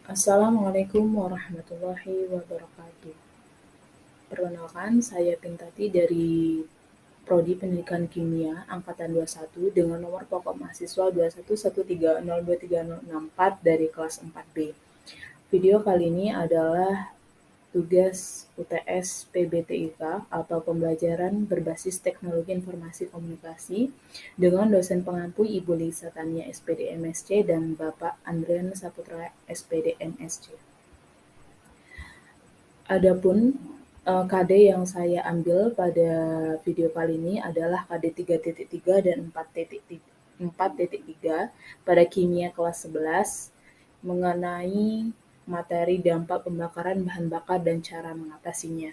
Assalamualaikum warahmatullahi wabarakatuh. Perkenalkan, saya Pintati dari Prodi Pendidikan Kimia Angkatan 21 dengan nomor pokok mahasiswa 211302364 dari kelas 4B. Video kali ini adalah tugas UTS PBTIK atau pembelajaran berbasis teknologi informasi komunikasi dengan dosen pengampu Ibu Lisa Tania SPD MSC dan Bapak Andrian Saputra SPD MSC. Adapun KD yang saya ambil pada video kali ini adalah KD 3.3 dan 4.3 pada kimia kelas 11 mengenai materi dampak pembakaran bahan bakar dan cara mengatasinya.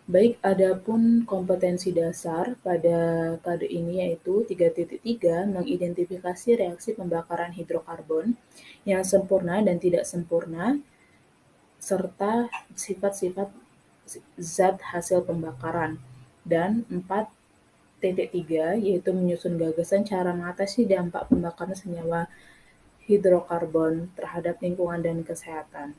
Baik, adapun kompetensi dasar pada KD ini yaitu 3.3 mengidentifikasi reaksi pembakaran hidrokarbon yang sempurna dan tidak sempurna serta sifat-sifat zat hasil pembakaran. Dan 4.3 yaitu menyusun gagasan cara mengatasi dampak pembakaran senyawa hidrokarbon terhadap lingkungan dan kesehatan.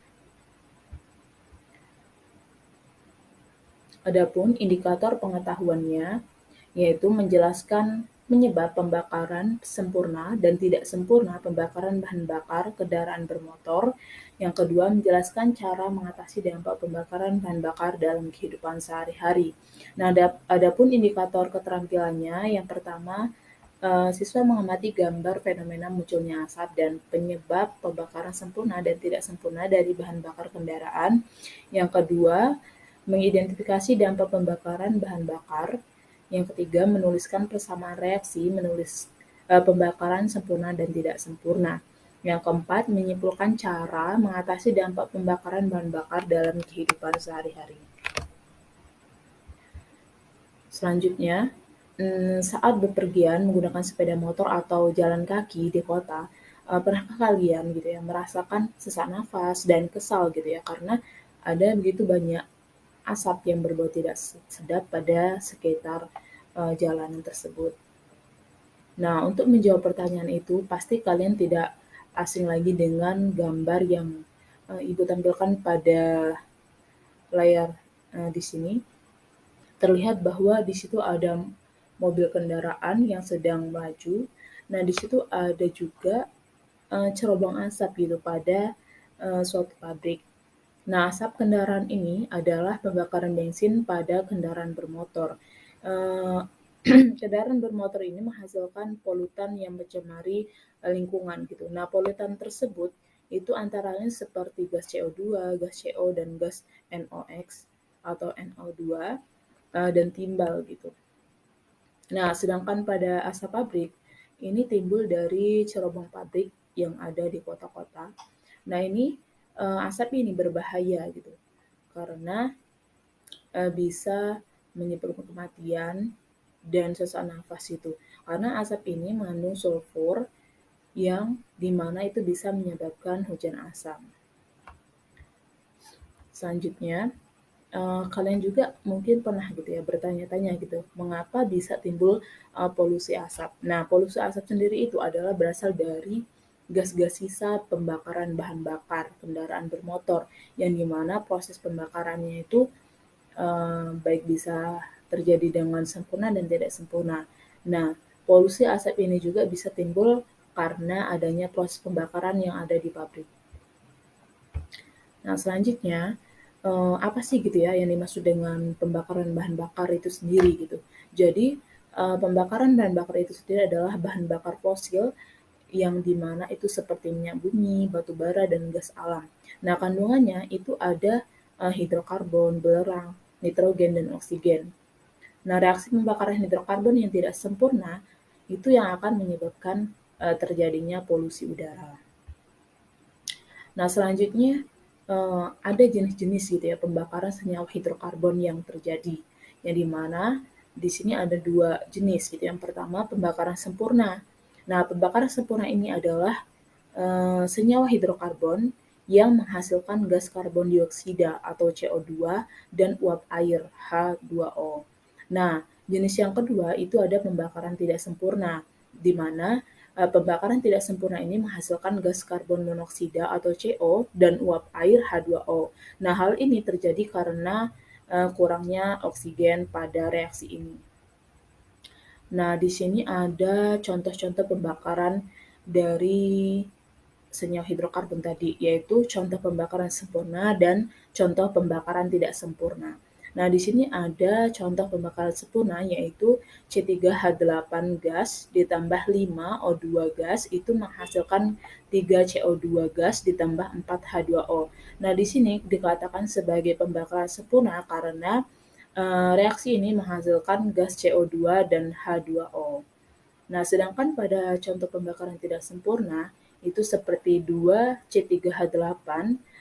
Adapun indikator pengetahuannya yaitu menjelaskan penyebab pembakaran sempurna dan tidak sempurna pembakaran bahan bakar kendaraan bermotor. Yang kedua, menjelaskan cara mengatasi dampak pembakaran bahan bakar dalam kehidupan sehari-hari. Nah, adapun indikator keterampilannya, yang pertama, siswa mengamati gambar fenomena munculnya asap dan penyebab pembakaran sempurna dan tidak sempurna dari bahan bakar kendaraan. Yang kedua, mengidentifikasi dampak pembakaran bahan bakar. Yang ketiga, menuliskan persamaan reaksi pembakaran sempurna dan tidak sempurna. Yang keempat, menyimpulkan cara mengatasi dampak pembakaran bahan bakar dalam kehidupan sehari-hari. Selanjutnya, saat bepergian menggunakan sepeda motor atau jalan kaki di kota, pernahkah kalian gitu ya merasakan sesak nafas dan kesal gitu ya karena ada begitu banyak asap yang berbau tidak sedap pada sekitar jalanan tersebut. Nah, untuk menjawab pertanyaan itu, pasti kalian tidak asing lagi dengan gambar yang Ibu tampilkan pada layar di sini. Terlihat bahwa di situ ada mobil kendaraan yang sedang melaju. Nah, di situ ada juga cerobong asap gitu pada suatu pabrik. Nah, asap kendaraan ini adalah pembakaran bensin pada kendaraan bermotor. Kendaraan bermotor ini menghasilkan polutan yang mencemari lingkungan gitu. Nah, polutan tersebut itu antara lain seperti gas CO2, gas CO, dan gas NOx atau NO2 dan timbal gitu. Nah, sedangkan pada asap pabrik ini timbul dari cerobong pabrik yang ada di kota-kota. Nah, ini asap ini berbahaya gitu karena bisa menyebabkan kematian dan sesak nafas itu. Karena asap ini mengandung sulfur yang dimana itu bisa menyebabkan hujan asam. Selanjutnya, kalian juga mungkin pernah gitu ya bertanya-tanya gitu, mengapa bisa timbul polusi asap? Nah, polusi asap sendiri itu adalah berasal dari gas-gas sisa pembakaran bahan bakar kendaraan bermotor, yang dimana proses pembakarannya itu baik bisa terjadi dengan sempurna dan tidak sempurna. Nah, polusi asap ini juga bisa timbul karena adanya proses pembakaran yang ada di pabrik. Nah, selanjutnya, apa sih gitu ya yang dimaksud dengan pembakaran bahan bakar itu sendiri gitu. Jadi, pembakaran bahan bakar itu sendiri adalah bahan bakar fosil yang dimana itu seperti minyak bumi, batu bara, dan gas alam. Nah, kandungannya itu ada hidrokarbon, belerang, nitrogen, dan oksigen. Nah, reaksi pembakaran hidrokarbon yang tidak sempurna itu yang akan menyebabkan terjadinya polusi udara. Nah, selanjutnya ada jenis-jenis gitu ya pembakaran senyawa hidrokarbon yang terjadi, yang dimana di sini ada dua jenis gitu. Yang pertama pembakaran sempurna. Nah, pembakaran sempurna ini adalah senyawa hidrokarbon yang menghasilkan gas karbon dioksida atau CO2 dan uap air H2O. Nah, jenis yang kedua itu ada pembakaran tidak sempurna, di mana Pembakaran tidak sempurna ini menghasilkan gas karbon monoksida atau CO dan uap air H2O. Nah, hal ini terjadi karena kurangnya oksigen pada reaksi ini. Nah, di sini ada contoh-contoh pembakaran dari senyawa hidrokarbon tadi, yaitu contoh pembakaran sempurna dan contoh pembakaran tidak sempurna. Nah, di sini ada contoh pembakaran sempurna, yaitu C3H8 gas ditambah 5 O2 gas itu menghasilkan 3 CO2 gas ditambah 4 H2O. Nah, di sini dikatakan sebagai pembakaran sempurna karena reaksi ini menghasilkan gas CO2 dan H2O. Nah, sedangkan pada contoh pembakaran tidak sempurna, itu seperti 2C3H8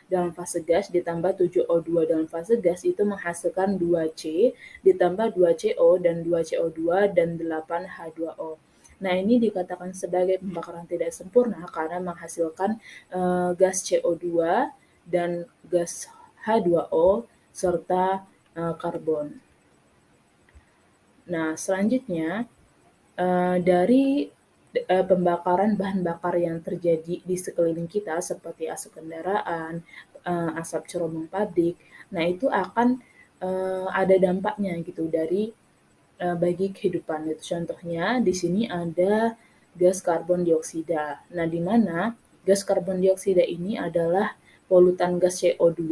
dalam fase gas ditambah 7O2 dalam fase gas itu menghasilkan 2C ditambah 2CO dan 2CO2 dan 8H2O. Nah, ini dikatakan sebagai pembakaran tidak sempurna karena menghasilkan gas CO2 dan gas H2O serta karbon. Nah, selanjutnya dari pembakaran bahan bakar yang terjadi di sekeliling kita seperti asap kendaraan, asap cerobong pabrik, nah itu akan ada dampaknya gitu dari bagi kehidupan. Itu contohnya di sini ada gas karbon dioksida. Nah, di mana gas karbon dioksida ini adalah polutan gas CO2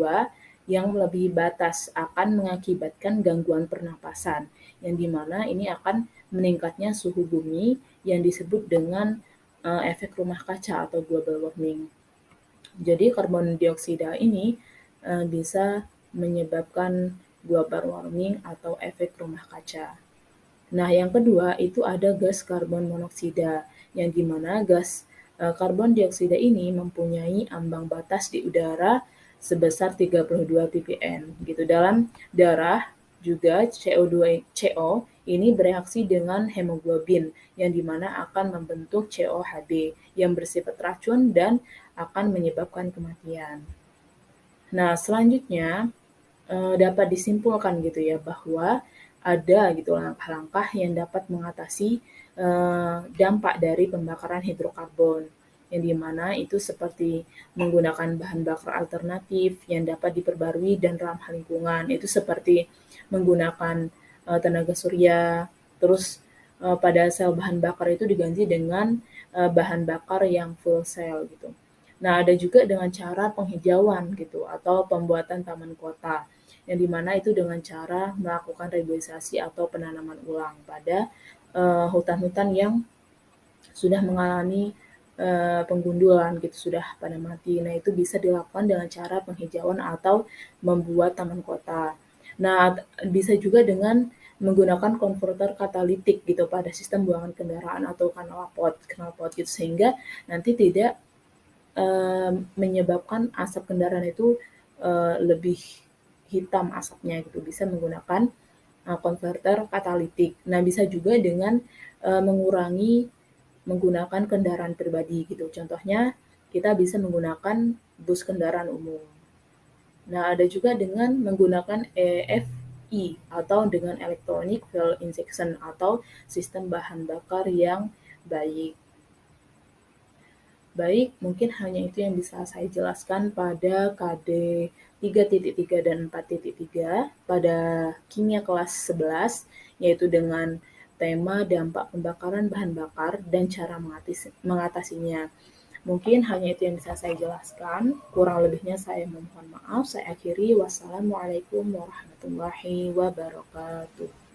yang melebihi batas akan mengakibatkan gangguan pernapasan, yang dimana ini akan meningkatnya suhu bumi yang disebut dengan efek rumah kaca atau global warming. Jadi karbon dioksida ini bisa menyebabkan global warming atau efek rumah kaca. Nah, yang kedua itu ada gas karbon monoksida, yang dimana gas karbon dioksida ini mempunyai ambang batas di udara sebesar 32 ppm gitu. Dalam darah juga CO ini bereaksi dengan hemoglobin yang dimana akan membentuk COHB yang bersifat racun dan akan menyebabkan kematian. Nah, selanjutnya dapat disimpulkan gitu ya bahwa ada gitu langkah-langkah yang dapat mengatasi dampak dari pembakaran hidrokarbon, yang dimana itu seperti menggunakan bahan bakar alternatif yang dapat diperbarui dan ramah lingkungan. Itu seperti menggunakan tenaga surya, terus pada sel bahan bakar itu diganti dengan bahan bakar yang fuel cell gitu. Nah, ada juga dengan cara penghijauan gitu atau pembuatan taman kota, yang dimana itu dengan cara melakukan reboisasi atau penanaman ulang pada hutan-hutan yang sudah mengalami penggundulan gitu, sudah pada mati. Nah, itu bisa dilakukan dengan cara penghijauan atau membuat taman kota. Nah, bisa juga dengan menggunakan konverter katalitik gitu pada sistem buangan kendaraan atau knalpot gitu, sehingga nanti tidak menyebabkan asap kendaraan itu lebih hitam asapnya gitu, bisa menggunakan konverter katalitik. Nah, bisa juga dengan mengurangi menggunakan kendaraan pribadi gitu. Contohnya kita bisa menggunakan bus kendaraan umum. Nah, ada juga dengan menggunakan EFI atau dengan electronic fuel injection atau sistem bahan bakar yang baik. Baik, mungkin hanya itu yang bisa saya jelaskan pada KD 3.3 dan 4.3 pada kimia kelas 11, yaitu dengan tema dampak pembakaran bahan bakar dan cara mengatasinya. Mungkin hanya itu yang bisa saya jelaskan. Kurang lebihnya saya memohon maaf. Saya akhiri. Wassalamualaikum warahmatullahi wabarakatuh.